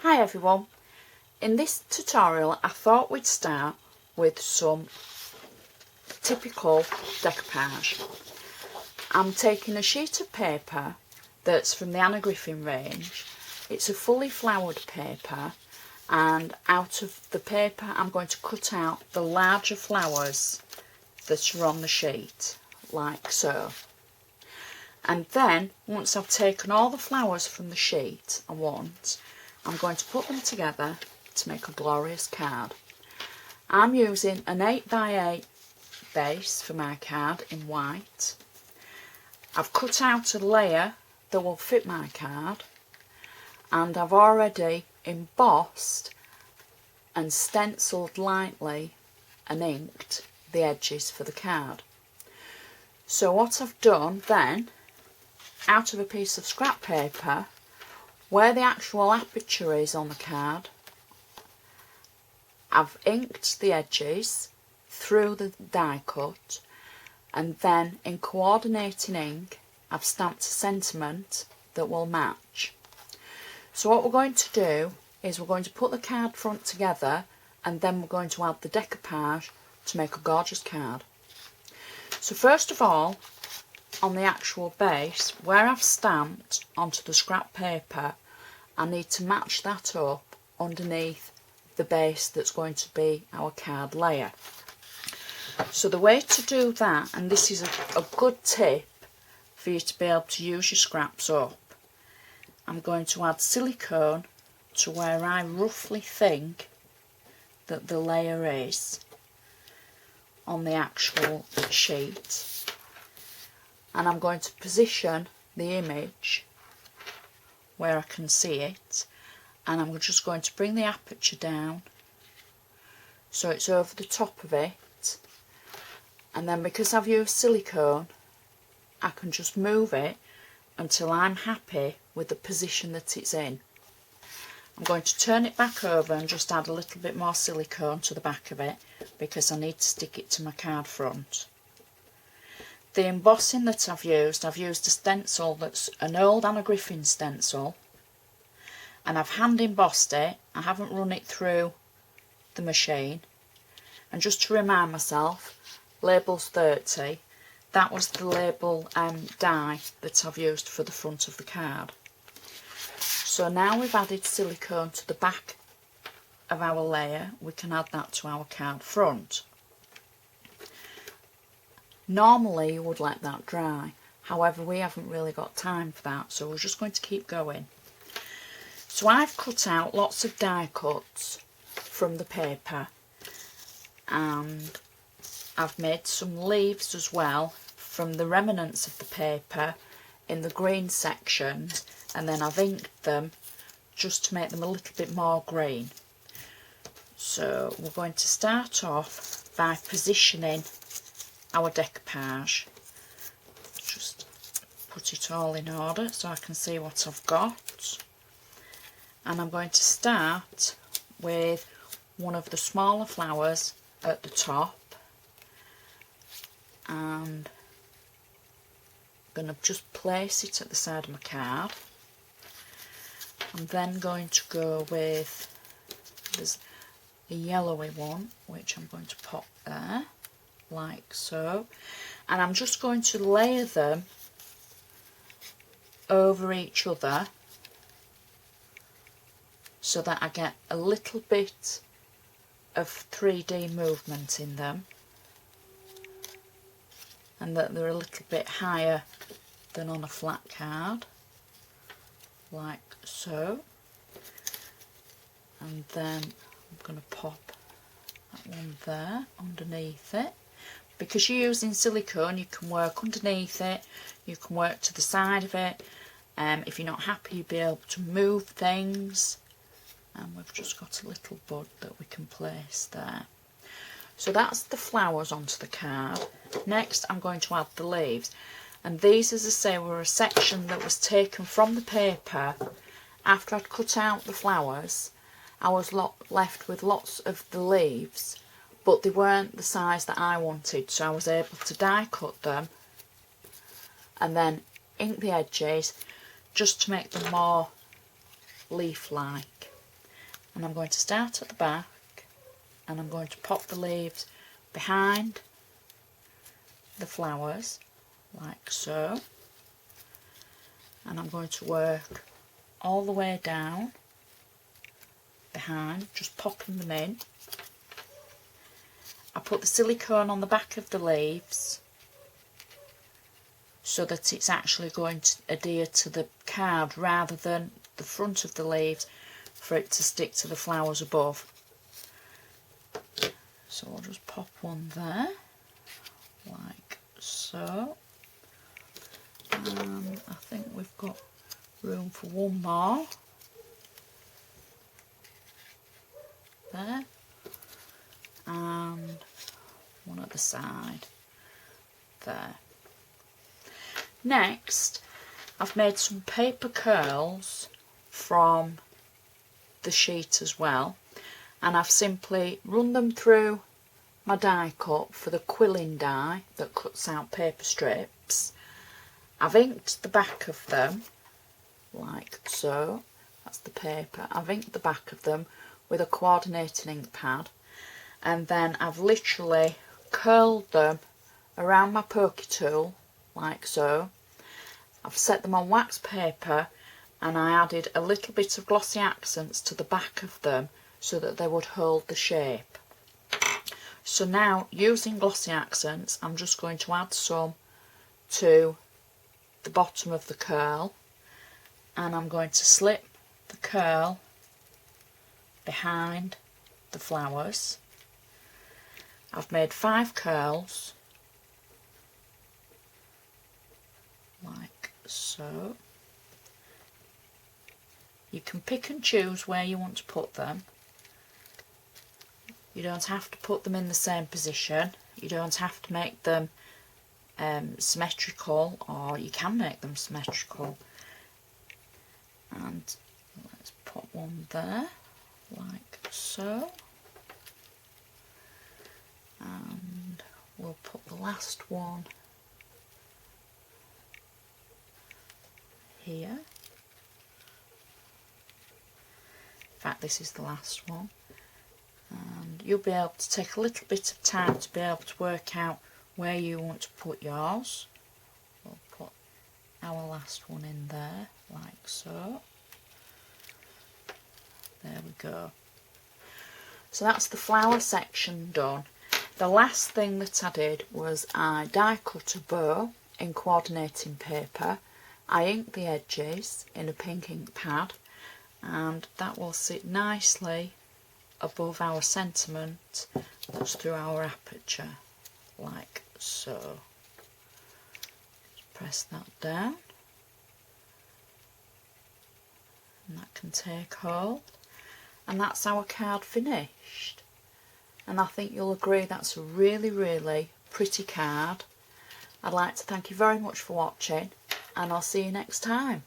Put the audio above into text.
Hi everyone, in this tutorial I thought we'd start with some typical decoupage. I'm taking a sheet of paper that's from the Anna Griffin range. It's a fully flowered paper, and out of the paper I'm going to cut out the larger flowers that are on the sheet, like so. And then, once I've taken all the flowers from the sheet I want, I'm going to put them together to make a glorious card. I'm using an 8x8 base for my card in white. I've cut out a layer that will fit my card, and I've already embossed and stenciled lightly and inked the edges for the card. So what I've done then, out of a piece of scrap paper, where the actual aperture is on the card, I've inked the edges through the die cut, and then in coordinating ink I've stamped a sentiment that will match. So what we're going to do is we're going to put the card front together, and then we're going to add the decoupage to make a gorgeous card. So first of all, on the actual base, where I've stamped onto the scrap paper, I need to match that up underneath the base that's going to be our card layer. So the way to do that, and this is a good tip for you to be able to use your scraps up, I'm going to add silicone to where I roughly think that the layer is on the actual sheet, and I'm going to position the image where I can see it, and I'm just going to bring the aperture down so it's over the top of it, and then because I've used silicone I can just move it until I'm happy with the position that it's in. I'm going to turn it back over and just add a little bit more silicone to the back of it because I need to stick it to my card front. The embossing that I've used a stencil that's an old Anna Griffin stencil, and I've hand embossed it. I haven't run it through the machine. And just to remind myself, labels 30, that was the label die that I've used for the front of the card. So now we've added silicone to the back of our layer, we can add that to our card front. Normally you would let that dry, however we haven't really got time for that, so we're just going to keep going. So I've cut out lots of die cuts from the paper, and I've made some leaves as well from the remnants of the paper in the green sections, and then I've inked them just to make them a little bit more green. So we're going to start off by positioning our decoupage. Just put it all in order so I can see what I've got, and I'm going to start with one of the smaller flowers at the top, and I'm going to just place it at the side of my card. I'm then going to go with, there's a yellowy one which I'm going to pop there like so, and I'm just going to layer them over each other so that I get a little bit of 3D movement in them, and that they're a little bit higher than on a flat card, like so. And then I'm going to pop that one there underneath it. Because you're using silicone, you can work underneath it, you can work to the side of it. If you're not happy, you'll be able to move things. And we've just got a little bud that we can place there. So that's the flowers onto the card. Next I'm going to add the leaves, and these, as I say, were a section that was taken from the paper. After I'd cut out the flowers, I was left with lots of the leaves, but they weren't the size that I wanted, so I was able to die cut them and then ink the edges just to make them more leaf-like. and I'm going to start at the back and I'm going to pop the leaves behind the flowers like so, and I'm going to work all the way down behind, just popping them in. I put the silicone on the back of the leaves so that it's actually going to adhere to the card rather than the front of the leaves for it to stick to the flowers above. So I'll just pop one there like so, and I think we've got room for one more there, and one at the side there. Next, I've made some paper curls from the sheet as well, and I've simply run them through my die cut for the quilling die that cuts out paper strips. I've inked the back of them like so, that's the paper. I've inked the back of them with a coordinating ink pad, and then I've literally curled them around my pokey tool like so. I've set them on wax paper and I added a little bit of glossy accents to the back of them so that they would hold the shape. So now, using glossy accents, I'm just going to add some to the bottom of the curl, and I'm going to slip the curl behind the flowers. I've made 5 curls like so. You can pick and choose where you want to put them. You don't have to put them in the same position. You don't have to make them symmetrical, or you can make them symmetrical. And let's put one there like so, and we'll put the last one here. In fact, this is the last one, and you'll be able to take a little bit of time to be able to work out where you want to put yours. We'll put our last one in there like so. There we go. So that's the flower section done. The last thing that I did was I die cut a bow in coordinating paper. I inked the edges in a pink ink pad, and that will sit nicely above our sentiment that's through our aperture like so. Just press that down and that can take hold, and that's our card finished. And I think you'll agree that's a really, really pretty card. I'd like to thank you very much for watching, and I'll see you next time.